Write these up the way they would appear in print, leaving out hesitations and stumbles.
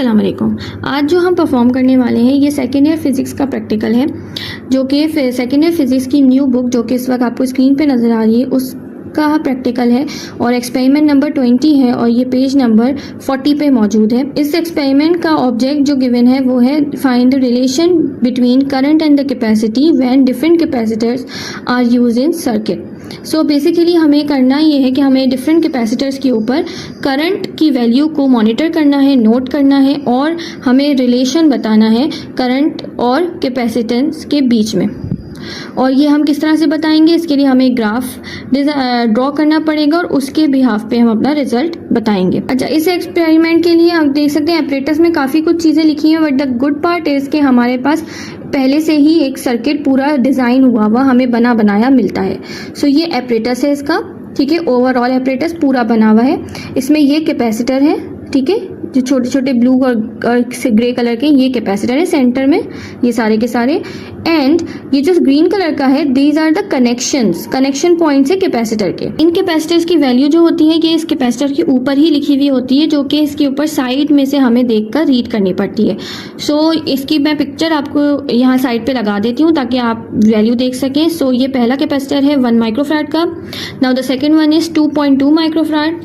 अस्सलाम वालेकुम। आज जो हम परफॉर्म करने वाले हैं ये सेकेंड ईयर फिज़िक्स का प्रैक्टिकल है, जो कि सेकेंड ईयर फिज़िक्स की न्यू बुक जो कि इस वक्त आपको स्क्रीन पे नज़र आ रही है उसका प्रैक्टिकल है और एक्सपेरिमेंट नंबर 20 है और ये पेज नंबर 40 पे मौजूद है। इस एक्सपेरिमेंट का ऑब्जेक्ट जो गिवन है वो है find the relation between current and the capacity when different capacitors are used in circuit. So basically हमें करना ये है कि हमें डिफरेंट कैपेसिटर्स के ऊपर करंट की वैल्यू को मॉनिटर करना है, नोट करना है और हमें रिलेशन बताना है करंट और कैपेसिटेंस के बीच में। और ये हम किस तरह से बताएंगे, इसके लिए हमें ग्राफ ड्रॉ करना पड़ेगा और उसके बिहाफ पे हम अपना रिजल्ट बताएंगे। अच्छा, इस एक्सपेरिमेंट के लिए आप देख सकते हैं एपरेटस में काफ़ी कुछ चीज़ें लिखी हैं, but the good part is कि हमारे पास पहले से ही एक सर्किट पूरा डिज़ाइन हुआ हमें बना बनाया मिलता है। सो ये एपरेटस है इसका, ठीक है। ओवरऑल एपरेटस पूरा बना हुआ है। इसमें ये कैपेसिटर है, ठीक है, जो छोटे छोटे ब्लू और ग्रे कलर के ये कैपेसिटर है सेंटर में, ये सारे के सारे। एंड ये जो ग्रीन कलर का है these are the connection points है कैपेसिटर के। इन कैपेसिटर्स की वैल्यू जो होती है ये इस कैपेसिटर के ऊपर ही लिखी हुई होती है, जो कि इसके ऊपर साइड में से हमें देखकर रीड करनी पड़ती है। सो इसकी मैं पिक्चर आपको यहाँ साइड पे लगा देती हूँ ताकि आप वैल्यू देख सकें। सो ये पहला कैपेसिटर है 1 माइक्रोफैराड का। Now the second one is 2.2 microfarad.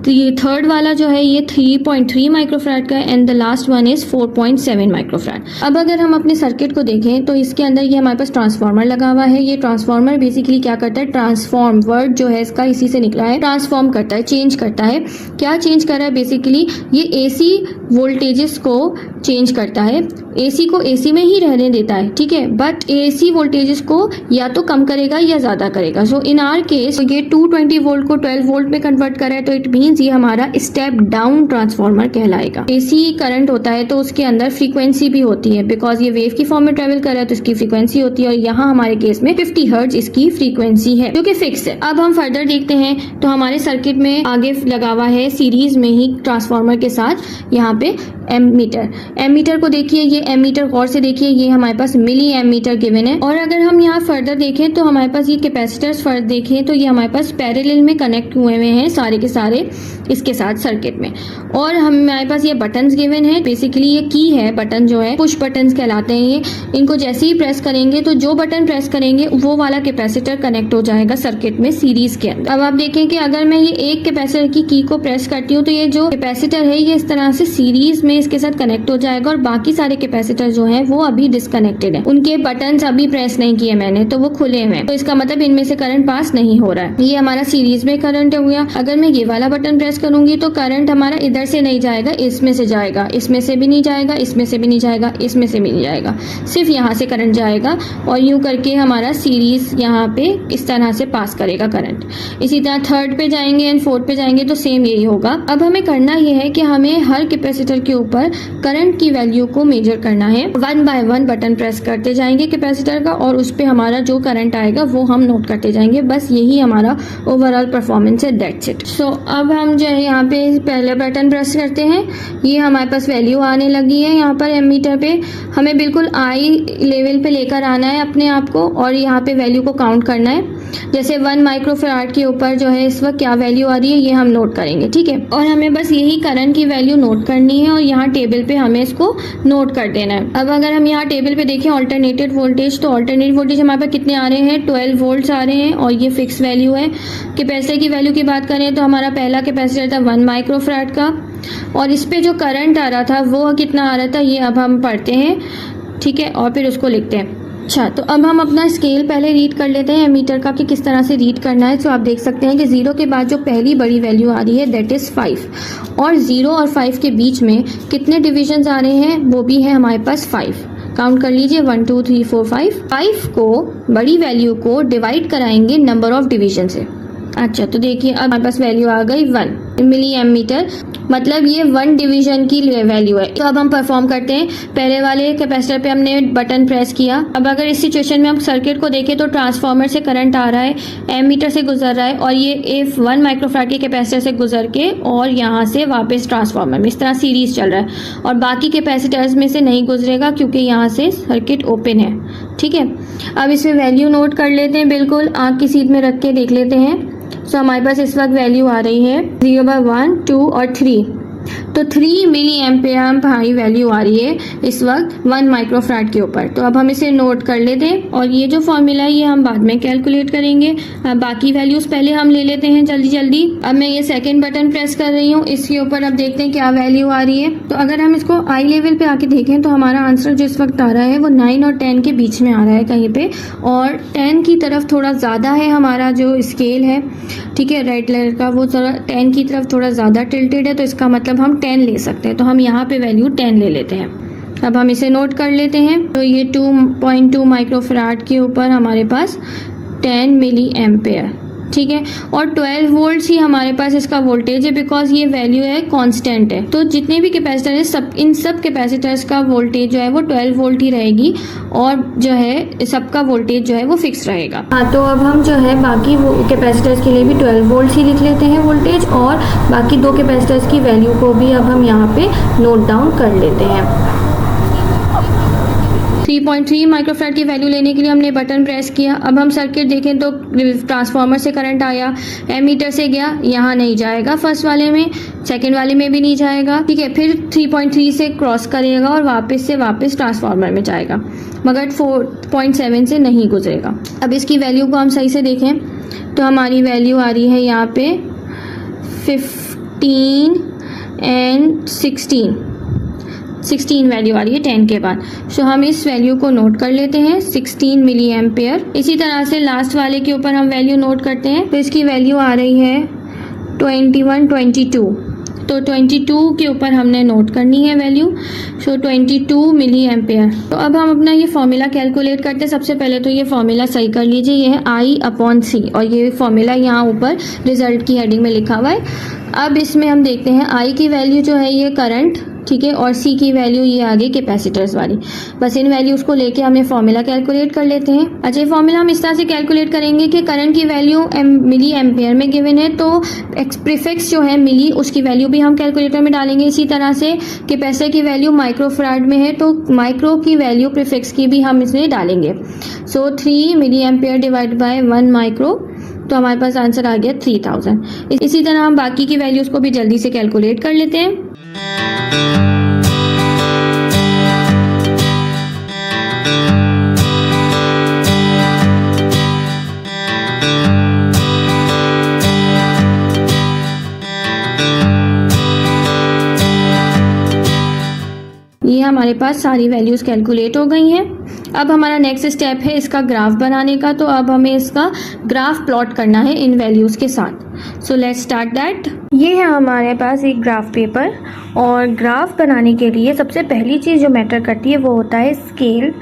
तो ये थर्ड वाला जो है ये 3.3 माइक्रोफैराड का and the last one is 4.7 microfarad. अब अगर हम अपने सर्किट को देखें तो इसके अंदर ये हमारे पास ट्रांसफार्मर लगा हुआ है। ये ट्रांसफार्मर बेसिकली क्या करता है, ट्रांसफॉर्म वर्ड जो है इसका इसी से निकला है, ट्रांसफॉर्म करता है, चेंज करता है। क्या चेंज कर रहा है, बेसिकली ये एसी वोल्टेजेस को चेंज करता है, एसी को एसी में ही रहने देता है, ठीक है, बट एसी वोल्टेजेस को या तो कम करेगा या ज़्यादा करेगा। सो इन आर केस ये 220 वोल्ट को 12 वोल्ट में कन्वर्ट कर रहा है, तो इट मीन्स ये हमारा स्टेप डाउन ट्रांसफार्मर कहलाएगा। एसी करंट होता है तो उसके अंदर फ्रीक्वेंसी भी होती है, बिकॉज ये वेव की फॉर्म में ट्रेवल कर रहा है तो इसकी फ्रीक्वेंसी होती है, और यहाँ हमारे केस में 50 हर्ट्ज इसकी फ्रीक्वेंसी है जो कि फिक्स है। अब हम फर्दर देखते हैं तो हमारे सर्किट में आगे लगा हुआ है सीरीज में ही ट्रांसफार्मर के साथ यहाँ पे एमीटर को देखिए, ये एमीटर गौर से देखिए, ये हमारे पास मिली एमीटर गिवन है। और अगर हम यहाँ फर्दर देखें तो हमारे पास ये कैपेसिटर्स फर्दर देखें तो ये हमारे पास पैरेलल में कनेक्ट हुए हैं सारे के सारे इसके साथ सर्किट में। और हमारे पास ये बटन्स गिवन है, बेसिकली ये की है, बटन जो है पुश बटन्स कहलाते हैं ये। इनको जैसे ही प्रेस करेंगे तो जो बटन प्रेस करेंगे वो वाला कैपेसिटर कनेक्ट हो जाएगा सर्किट में सीरीज के अंदर। अब आप देखें कि अगर मैं ये एक कैपेसिटर की को प्रेस करती हूँ तो ये जो कैपेसिटर है ये इस तरह से सीरीज में इसके साथ कनेक्ट हो जाएगा, और बाकी सारे कैपेसिटर जो है वो अभी डिस्कनेक्टेड है, उनके बटन्स अभी प्रेस नहीं किए मैंने तो वो खुले हुए हैं, तो इसका मतलब इनमें से करंट पास नहीं हो रहा है। ये हमारा सीरीज में करंट हो गया। अगर मैं ये वाला बटन प्रेस करूंगी तो करंट हमारा इधर से नहीं जाएगा, इसमें से जाएगा, इसमें से भी नहीं जाएगा, इसमें से भी नहीं जाएगा, इसमें से भी नहीं जाएगा, सिर्फ यहाँ से करंट जाएगा, और यूं करके हमारा सीरीज यहाँ पे इस तरह से पास करेगा करंट। इसी तरह थर्ड पे जाएंगे एंड फोर्थ पे जाएंगे तो सेम यही होगा। अब हमें करना ये है कि हमें हर कैपेसिटर के ऊपर करंट की वैल्यू को मेजर करना है। 1 बाय 1 बटन प्रेस करते जाएंगे कैपेसिटर का, और उस पे हमारा जो करंट आएगा वो हम नोट करते जाएंगे। बस यही हमारा ओवरऑल परफॉर्मेंस है, दैट्स इट। सो अब हम जो है यहाँ पे पहले बटन प्रेस करते हैं, ये हमारे पास वैल्यू आने लगी है। यहाँ पर एमीटर पे हमें बिल्कुल आई लेवल पे लेकर आना है अपने आप को, और यहाँ पे वैल्यू को काउंट करना है। जैसे 1 माइक्रोफैराड के ऊपर जो है इस वक्त क्या वैल्यू आ रही है ये हम नोट करेंगे, ठीक है। और हमें बस यही करंट की वैल्यू नोट करनी है और यहाँ टेबल पे हमें इसको नोट कर देना है। अब अगर हम यहाँ टेबल पे देखें ऑल्टरनेटेड वोल्टेज, तो ऑल्टरनेट वोल्टेज हमारे पास कितने आ रहे हैं, 12 वोल्ट्स आ रहे हैं, और ये फिक्स वैल्यू है। कैपेसिटर की वैल्यू की बात करें तो हमारा पहला कैपेसिटर था 1 माइक्रोफैराड का, और इस पे जो करंट आ रहा था वो कितना आ रहा था ये अब हम पढ़ते हैं, ठीक है, और फिर उसको लिखते हैं। अच्छा, तो अब हम अपना स्केल पहले रीड कर लेते हैं एमीटर का कि किस तरह से रीड करना है। तो आप देख सकते हैं कि 0 के बाद जो पहली बड़ी वैल्यू आ रही है दैट इज़ 5, और 0 और 5 के बीच में कितने डिविजन्स आ रहे हैं वो भी है हमारे पास 5। काउंट कर लीजिए 1 2 3 4 5। 5 को बड़ी वैल्यू को डिवाइड कराएंगे नंबर ऑफ डिवीजन से। अच्छा, तो देखिए अब हमारे पास वैल्यू आ गई 1 मिली एमीटर, मतलब ये 1 डिवीजन की वैल्यू है। तो अब हम परफॉर्म करते हैं। पहले वाले कैपेसिटर पे हमने बटन प्रेस किया। अब अगर इस सिचुएशन में हम सर्किट को देखें तो ट्रांसफार्मर से करंट आ रहा है, एमीटर से गुजर रहा है, और ये 1 माइक्रोफैराड के कैपेसिटर से गुजर के और यहाँ से वापस ट्रांसफार्मर में इस तरह सीरीज चल रहा है, और बाकी कैपेसिटर्स में से नहीं गुजरेगा क्योंकि यहाँ से सर्किट ओपन है, ठीक है। अब इसमें वैल्यू नोट कर लेते हैं, बिल्कुल आँख की सीध में रख के देख लेते हैं। सो हमारे पास इस वक्त वैल्यू आ रही है 0 बाय 1 2 और 3, तो 3 मिली एम्पेयर हमारी वैल्यू आ रही है इस वक्त 1 माइक्रोफैराड के ऊपर। तो अब हम इसे नोट कर लेते हैं और ये जो फॉर्मूला है ये हम बाद में कैलकुलेट करेंगे। बाकी वैल्यूज़ पहले हम ले लेते हैं जल्दी जल्दी। अब मैं ये सेकंड बटन प्रेस कर रही हूँ, इसके ऊपर अब देखते हैं क्या वैल्यू आ रही है। तो अगर हम इसको आई लेवल पे आके देखें तो हमारा आंसर जो इस वक्त आ रहा है वो 9 और 10 के बीच में आ रहा है कहीं पे, और 10 की तरफ थोड़ा ज़्यादा है हमारा जो स्केल है, ठीक है, रेड कलर का, वो थोड़ा 10 की तरफ थोड़ा ज़्यादा टिल्टेड है। तो इसका मतलब हम 10 ले सकते हैं, तो हम यहाँ पे वैल्यू 10 ले लेते हैं। अब हम इसे नोट कर लेते हैं। तो ये 2.2 माइक्रोफैराड के ऊपर हमारे पास 10 मिली एम्पेयर, ठीक है, और 12 वोल्ट्स ही हमारे पास इसका वोल्टेज है, बिकॉज ये वैल्यू है कांस्टेंट है। तो जितने भी कैपेसिटर है सब, इन सब कैपेसिटर्स का वोल्टेज जो है वो 12 वोल्ट ही रहेगी, और जो है सबका वोल्टेज जो है वो फिक्स रहेगा। हाँ, तो अब हम जो है बाकी कैपेसिटर्स के लिए भी 12 वोल्ट ही लिख लेते हैं वोल्टेज, और बाकी दो कैपेसिटर्स की वैल्यू को भी अब हम यहाँ पे नोट डाउन कर लेते हैं। 3.3 माइक्रोफैराड की वैल्यू लेने के लिए हमने बटन प्रेस किया। अब हम सर्किट देखें तो ट्रांसफार्मर से करंट आया, एमीटर से गया, यहाँ नहीं जाएगा, फर्स्ट वाले में, सेकंड वाले में भी नहीं जाएगा, ठीक है, फिर 3.3 से क्रॉस करेगा और वापस ट्रांसफार्मर में जाएगा, मगर 4.7 से नहीं गुजरेगा। अब इसकी वैल्यू को हम सही से देखें तो हमारी वैल्यू आ रही है यहाँ पे 15 एंड 16 वैल्यू आ रही है 10 के बाद। सो हम इस वैल्यू को नोट कर लेते हैं, 16 मिली एम्पेयर। इसी तरह से लास्ट वाले के ऊपर हम वैल्यू नोट करते हैं, तो इसकी वैल्यू आ रही है 22। तो 22 के ऊपर हमने नोट करनी है वैल्यू, सो 22 मिली एम्पेयर। तो अब हम अपना ये फॉर्मूला कैलकुलेट करते हैं। सबसे पहले तो ये फॉर्मूला सही कर लीजिए, ये है I/C, और ये फॉर्मूला यहाँ ऊपर रिजल्ट की हेडिंग में लिखा हुआ है। अब इसमें हम देखते हैं I की वैल्यू जो है ये करंट, ठीक है, और C की वैल्यू ये आगे कैपेसिटर्स वाली। बस इन वैल्यूज़ को लेके हमें फॉर्मूला कैलकुलेट कर लेते हैं। अच्छा, ये फॉर्मूला हम इस तरह से कैलकुलेट करेंगे कि करंट की वैल्यू मिली एम्पेयर में गिवन है, तो प्रीफिक्स जो है मिली उसकी वैल्यू भी हम कैलकुलेटर में डालेंगे। इसी तरह से कैपेसिटर की वैल्यू माइक्रोफैराड में है, तो माइक्रो की वैल्यू प्रीफिक्स की भी हम इसमें डालेंगे। So 3 milliampere divide by 1 micro, तो हमारे पास आंसर आ गया 3000। इसी तरह हम बाकी की वैल्यूज़ को भी जल्दी से कैलकुलेट कर लेते हैं। ये हमारे पास सारी वैल्यूज़ कैलकुलेट हो गई हैं। अब हमारा नेक्स्ट स्टेप है इसका ग्राफ बनाने का। तो अब हमें इसका ग्राफ प्लॉट करना है इन वैल्यूज़ के साथ। So let's start that. ये है हमारे पास एक ग्राफ पेपर, और ग्राफ बनाने के लिए सबसे पहली चीज़ जो मैटर करती है वो होता है स्केल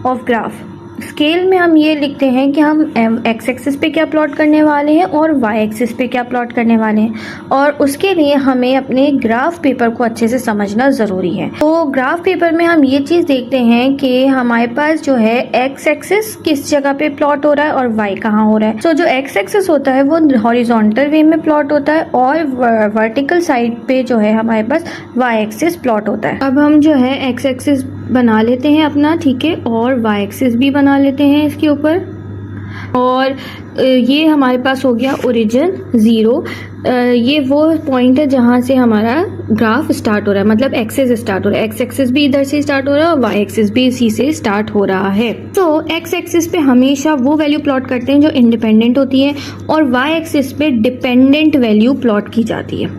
ऑफ ग्राफ। स्केल में हम ये लिखते हैं कि हम एक्स एक्सिस पे क्या प्लॉट करने वाले हैं और वाई एक्सिस पे क्या प्लॉट करने वाले हैं, और उसके लिए हमें अपने ग्राफ पेपर को अच्छे से समझना ज़रूरी है। तो ग्राफ पेपर में हम ये चीज़ देखते हैं कि हमारे पास जो है एक्स एक्सिस किस जगह पे प्लॉट हो रहा है और वाई कहाँ हो रहा है। सो जो एक्स एक्सिस होता है वो हॉरिजॉन्टल वे में प्लॉट होता है, और वर्टिकल साइड पे जो है हमारे पास वाई एक्सिस प्लॉट होता है। अब हम जो है एक्स एक्सिस बना लेते हैं अपना, ठीक है, और वाई एक्सिस भी बना लेते हैं इसके ऊपर, और ये हमारे पास हो गया ओरिजिन 0। ये वो पॉइंट है जहाँ से हमारा ग्राफ स्टार्ट हो रहा है, मतलब एक्सिस स्टार्ट हो रहा है। एक्स एक्सिस भी इधर से स्टार्ट हो रहा है और वाई एक्सिस भी इसी से स्टार्ट हो रहा है। तो एक्स एक्सिस पे हमेशा वो वैल्यू प्लॉट करते हैं जो इंडिपेंडेंट होती है, और वाई एक्सिस पे डिपेंडेंट वैल्यू प्लॉट की जाती है,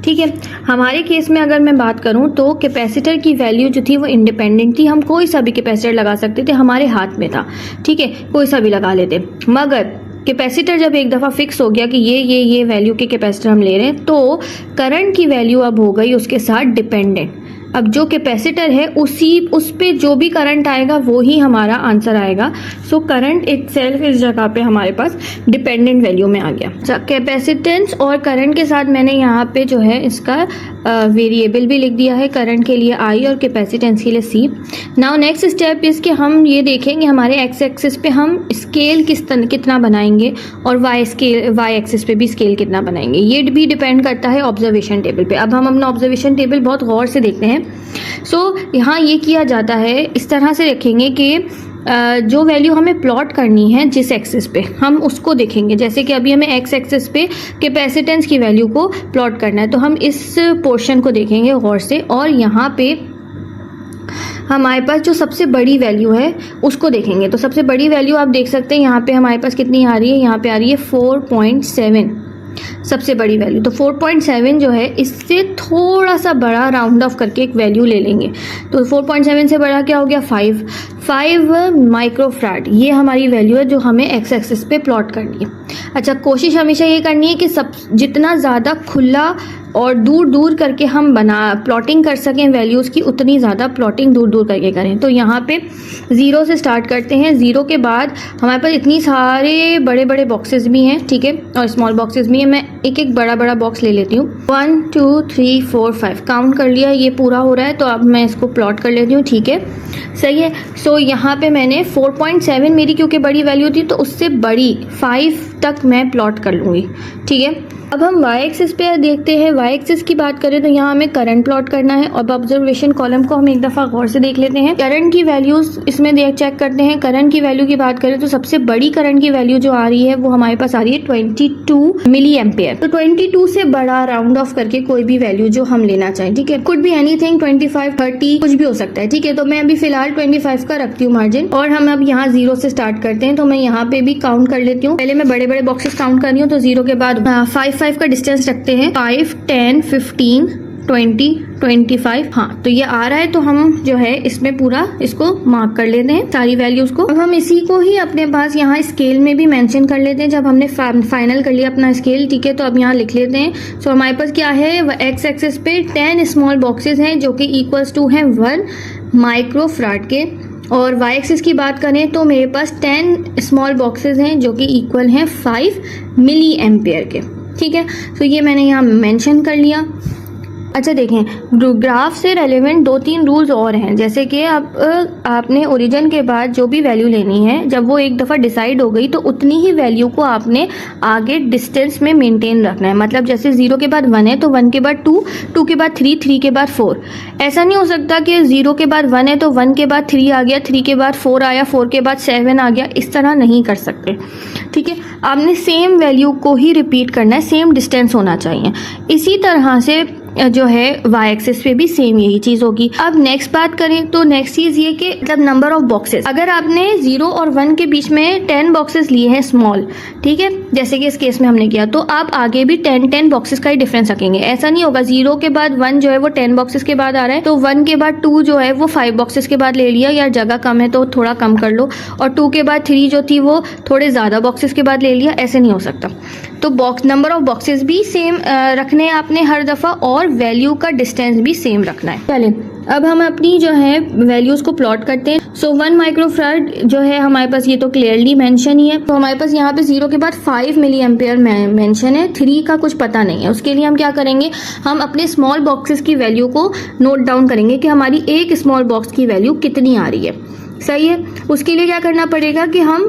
ठीक है। हमारे केस में अगर मैं बात करूं तो कैपेसिटर की वैल्यू जो थी वो इंडिपेंडेंट थी, हम कोई सा भी कैपेसिटर लगा सकते थे, हमारे हाथ में था, ठीक है, कोई सा भी लगा लेते। मगर कैपेसिटर जब एक दफ़ा फिक्स हो गया कि ये वैल्यू के कैपेसिटर हम ले रहे हैं, तो करंट की वैल्यू अब हो गई उसके साथ डिपेंडेंट। अब जो कैपेसिटर है उस पे जो भी करंट आएगा वो ही हमारा आंसर आएगा। सो करंट इटसेल्फ इस जगह पे हमारे पास डिपेंडेंट वैल्यू में आ गया। कैपेसिटेंस और करंट के साथ मैंने यहाँ पे जो है इसका वेरिएबल भी लिख दिया है, करंट के लिए I और कैपेसिटेंस के लिए C। नाउ नेक्स्ट स्टेप इस कि हम ये देखेंगे हमारे एक्स एक्सिस पे हम स्केल कितना बनाएंगे, और वाई एक्सिस पे भी स्केल कितना बनाएंगे। ये भी डिपेंड करता है ऑब्जर्वेशन टेबल पे। अब हम अपना ऑब्जर्वेशन टेबल बहुत गौर से देखते हैं। सो यहाँ ये किया जाता है, इस तरह से रखेंगे कि जो वैल्यू हमें प्लॉट करनी है जिस एक्सिस पे, हम उसको देखेंगे। जैसे कि अभी हमें एक्स एक्सिस पे कैपेसिटेंस की वैल्यू को प्लॉट करना है, तो हम इस पोर्शन को देखेंगे गौर से, और यहाँ पे हमारे पास जो सबसे बड़ी वैल्यू है उसको देखेंगे। तो सबसे बड़ी वैल्यू आप देख सकते हैं यहाँ पे हमारे पास कितनी आ रही है, यहाँ पे आ रही है 4.7 सबसे बड़ी वैल्यू। तो 4.7 जो है इससे थोड़ा सा बड़ा राउंड ऑफ करके एक वैल्यू ले लेंगे। तो 4.7 से बड़ा क्या हो गया, 5 माइक्रोफैराड, ये हमारी वैल्यू है जो हमें एक्स एक्सिस पे प्लॉट करनी है। अच्छा, कोशिश हमेशा ये करनी है कि सब जितना ज़्यादा खुला और दूर दूर करके हम प्लॉटिंग कर सकें वैल्यूज़ की, उतनी ज़्यादा प्लॉटिंग दूर दूर करके करें। तो यहाँ पे 0 से स्टार्ट करते हैं। 0 के बाद हमारे पास इतनी सारे बड़े बड़े बॉक्सेस भी हैं, ठीक है, और स्मॉल बॉक्सेस भी हैं। मैं एक एक बड़ा बड़ा बॉक्स ले लेती हूँ। 1 2 3 4 5 काउंट कर लिया, ये पूरा हो रहा है। तो अब मैं इसको प्लॉट कर लेती हूँ, ठीक है, सही है। सो यहाँ पे मैंने 4.7 मेरी क्योंकि बड़ी वैल्यू थी, तो उससे बड़ी 5 तक मैं प्लॉट कर लूँगी, ठीक है। अब हम y एक्सिस पे देखते हैं। y एक्सिस की बात करें तो यहाँ हमें करंट प्लॉट करना है। अब ऑब्जर्वेशन कॉलम को हम एक दफ़ा गौर से देख लेते हैं। करंट की वैल्यूज़ इसमें चेक करते हैं। करंट की वैल्यू की बात करें तो सबसे बड़ी करंट की वैल्यू जो आ रही है वो हमारे पास आ रही है 22 मिली एम्पेयर। तो 22 से बड़ा राउंड ऑफ करके कोई भी वैल्यू जो हम लेना चाहें, ठीक है, कुड बी एनीथिंग, 25 30 कुछ भी हो सकता है, ठीक है। तो मैं अभी फिलहाल 25 का रखती हूँ मार्जिन, और हम अब यहाँ 0 से स्टार्ट करते हैं। तो मैं यहाँ पे भी काउंट कर लेती हूँ। पहले मैं बड़े बड़े बॉक्सेस काउंट कर रही हूँ। तो 0 के बाद 5 का डिस्टेंस रखते हैं, 5 10 15 20 25। हाँ, तो ये आ रहा है। तो हम जो है इसमें पूरा इसको मार्क कर लेते हैं सारी वैल्यूज को। अब हम इसी को ही अपने पास यहाँ स्केल में भी मेंशन कर लेते हैं। जब हमने फाइनल कर लिया अपना स्केल, ठीक है, तो अब यहाँ लिख लेते हैं। सो हमारे पास क्या है, एक्स एक्सिस पे 10 स्मॉल बॉक्सेस हैं जो कि इक्वल्स टू हैं 1 माइक्रोफैराड के, और y एक्सिस की बात करें तो मेरे पास 10 स्मॉल बॉक्सेस हैं जो कि इक्वल हैं 5 मिली एम्पेयर के, ठीक है। तो ये मैंने यहाँ मेंशन कर लिया। अच्छा देखें, ग्राफ से रेलेवेंट 2-3 रूल्स और हैं। जैसे कि आपने ओरिजिन के बाद जो भी वैल्यू लेनी है, जब वो एक दफ़ा डिसाइड हो गई तो उतनी ही वैल्यू को आपने आगे डिस्टेंस में मेंटेन रखना है। मतलब जैसे 0 के बाद 1 है तो 1 के बाद 2, 2 के बाद 3, 3 के बाद 4। ऐसा नहीं हो सकता कि 0 के बाद 1 है तो 1 के बाद 3 आ गया, 3 के बाद 4 आया, 4 के बाद 7 आ गया। इस तरह नहीं कर सकते, ठीक है। आपने सेम वैल्यू को ही रिपीट करना है, सेम डिस्टेंस होना चाहिए। इसी तरह से जो है y एक्सिस पे भी सेम यही चीज़ होगी। अब नेक्स्ट बात करें तो नेक्स्ट चीज़ ये कि मतलब नंबर ऑफ बॉक्सेस, अगर आपने 0 और 1 के बीच में 10 बॉक्सेस लिए हैं स्मॉल, ठीक है, जैसे कि इस केस में हमने किया, तो आप आगे भी 10 बॉक्सेस का ही डिफरेंस रखेंगे। ऐसा नहीं होगा 0 के बाद 1 जो है वो 10 बॉक्सेस के बाद आ रहा है तो 1 के बाद 2 जो है वो 5 बॉक्सेस के बाद ले लिया, या जगह कम है तो थोड़ा कम कर लो, और 2 के बाद 3 जो थी वो थोड़े ज़्यादा बॉक्सेस के बाद ले लिया। ऐसे नहीं हो सकता। तो नंबर ऑफ बॉक्सेस भी सेम रखने हैं आपने हर दफ़ा, और वैल्यू का डिस्टेंस भी सेम रखना है। चलिए अब हम अपनी जो है वैल्यूज़ को प्लॉट करते हैं। सो 1 माइक्रोफैराड जो है हमारे पास, ये तो क्लियरली मेंशन ही है। तो हमारे पास यहाँ पे 0 के बाद 5 मिली एम्पेयर मेंशन है, 3 का कुछ पता नहीं है। उसके लिए हम क्या करेंगे, हम अपने स्मॉल बॉक्सेस की वैल्यू को नोट डाउन करेंगे कि हमारी एक स्मॉल बॉक्स की वैल्यू कितनी आ रही है, सही है। उसके लिए क्या करना पड़ेगा कि हम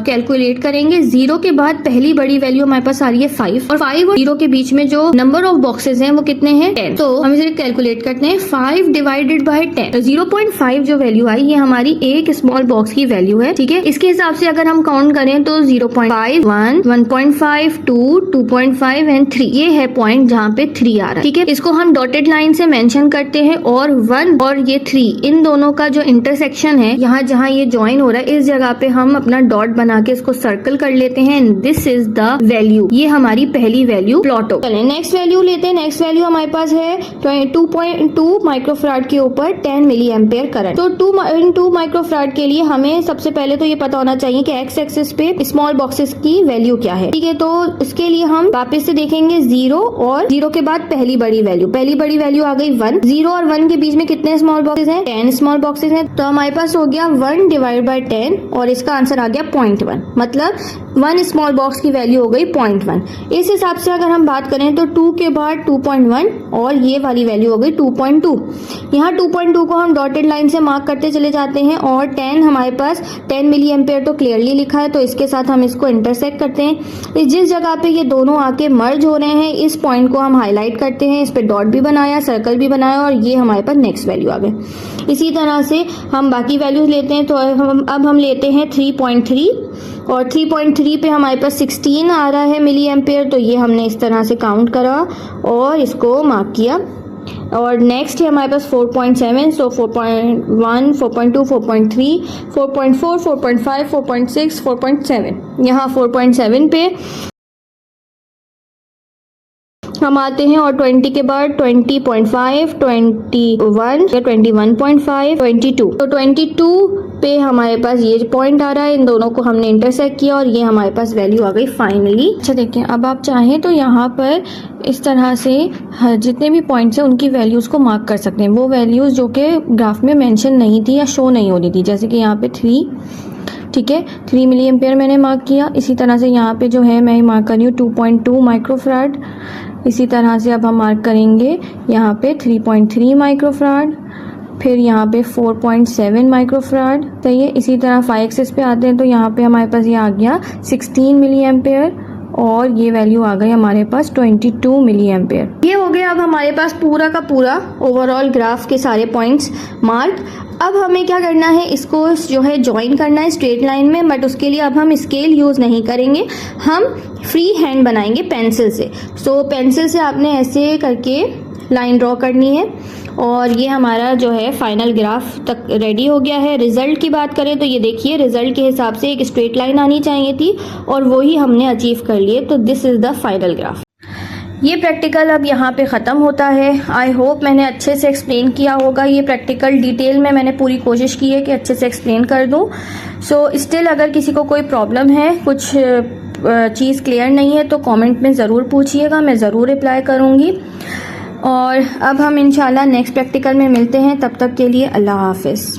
कैलकुलेट करेंगे। 0 के बाद पहली बड़ी वैल्यू हमारे पास आ रही है 5, और 5 और 0 के बीच में जो नंबर ऑफ बॉक्सेस हैं वो कितने हैं, 10। तो हम इसे कैलकुलेट करते हैं, 5 डिवाइडेड बाय 10। तो 0.5 जो वैल्यू आई ये हमारी एक स्मॉल बॉक्स की वैल्यू है, ठीक है। इसके हिसाब से अगर हम काउंट करें तो 0.5 1 1.5 2 2.5 एंड 3, ये है पॉइंट जहाँ पे 3 आ रहा है, ठीक है। इसको हम डॉटेड लाइन से मेंशन करते हैं, और 1 और ये 3 इन दोनों का जो इंटरसेक्शन है, जहाँ ये ज्वाइन हो रहा है, इस जगह पे हम अपना डॉट बना के इसको सर्कल कर लेते हैं। दिस इज द वैल्यू, ये हमारी पहली वैल्यू प्लॉट हो। चलिए नेक्स्ट वैल्यू लेते हैं। नेक्स्ट वैल्यू हमारे पास है 2.2 माइक्रोफैराड के ऊपर 10 मिली एम्पेयर करंट। तो 2 माइक्रोफैराड के लिए हमें सबसे पहले तो ये पता होना चाहिए कि एक्स एक्सिस पे स्मॉल बॉक्सेस की वैल्यू क्या है, ठीक है। तो इसके लिए हम वापस से देखेंगे 0 और 0 के बाद पहली बड़ी वैल्यू आ गई 1। 0 और 1 के बीच में कितने स्मॉल बॉक्सेस हैं, 10 स्मॉल बॉक्सेस हैं। तो हमारे पास हो गया 1 डिवाइड बाय 10, और इसका आंसर आ गया 0.1। मतलब 1 स्मॉल बॉक्स की वैल्यू हो गई 0.1। इस हिसाब से अगर हम बात करें तो 2 के बाद 2.1, और ये वाली वैल्यू हो गई 2.2। यहाँ 2.2 को हम डॉटेड लाइन से मार्क करते चले जाते हैं, और 10 हमारे पास 10 मिली एम्पेयर तो क्लियरली लिखा है, तो इसके साथ हम इसको इंटरसेक्ट करते हैं। जिस जगह पे ये दोनों आके मर्ज हो रहे हैं, इस पॉइंट को हम हाईलाइट करते हैं, इस पे डॉट भी बनाया, सर्कल भी बनाया, और ये हमारे पास नेक्स्ट वैल्यू आ गई। इसी तरह से हम बाकी वैल्यूज लेते हैं, तो अब हम लेते हैं 3.3 और 3.3 पे हमारे पास 16 आ रहा है मिली एम्पेयर, तो ये हमने इस तरह से काउंट करा और इसको मार्क किया। और नेक्स्ट है हमारे पास 4.7, सो 4.1, 4.2, 4.3, 4.4, 4.5, 4.6, 4.7। यहाँ 4.7 पे हम आते हैं और 20 के बाद 20.5, 21 या 21.5, 22। तो 22 पे हमारे पास ये पॉइंट आ रहा है, इन दोनों को हमने इंटरसेक्ट किया और ये हमारे पास वैल्यू आ गई फाइनली। अच्छा देखिए, अब आप चाहें तो यहाँ पर इस तरह से जितने भी पॉइंट्स हैं उनकी वैल्यूज़ को मार्क कर सकते हैं, वो वैल्यूज़ जो कि ग्राफ में मेंशन नहीं थी या शो नहीं हो रही थी। जैसे कि यहाँ पे 3, ठीक है, 3 मिली एम्पेयर मैंने मार्क किया। इसी तरह से यहाँ पे जो है मैं मार्क कर रही हूँ 2.2 माइक्रोफैराड। इसी तरह से अब हम मार्क करेंगे यहाँ पे 3.3 माइक्रोफैराड, फिर यहाँ पे 4.7 माइक्रोफैराड। तो ये इसी तरह 5 एक्सिस पे आते हैं, तो यहाँ पे हमारे पास ये आ गया 16 मिली एम्पेयर और ये वैल्यू आ गई हमारे पास 22 मिली एम्पेयर। ये हो गया अब हमारे पास पूरा का पूरा ओवरऑल ग्राफ के सारे पॉइंट्स मार्क। अब हमें क्या करना है, इसको जो है ज्वाइन करना है स्ट्रेट लाइन में, बट उसके लिए अब हम स्केल यूज़ नहीं करेंगे, हम फ्री हैंड बनाएंगे पेंसिल से। सो पेंसिल से आपने ऐसे करके लाइन ड्रॉ करनी है और ये हमारा जो है फाइनल ग्राफ तक रेडी हो गया है। रिजल्ट की बात करें तो ये देखिए, रिजल्ट के हिसाब से एक स्ट्रेट लाइन आनी चाहिए थी और वही हमने अचीव कर लिए। तो this is the final graph. ये प्रैक्टिकल अब यहाँ पे ख़त्म होता है। आई होप मैंने अच्छे से एक्सप्लेन किया होगा। ये प्रैक्टिकल डिटेल में मैंने पूरी कोशिश की है कि अच्छे से एक्सप्लेन कर दूँ। सो स्टिल अगर किसी को कोई प्रॉब्लम है, कुछ चीज़ क्लियर नहीं है, तो कमेंट में ज़रूर पूछिएगा, मैं ज़रूर रिप्लाई करूँगी। और अब हम इंशाल्लाह नेक्स्ट प्रैक्टिकल में मिलते हैं, तब तक के लिए अल्लाह हाफिज़।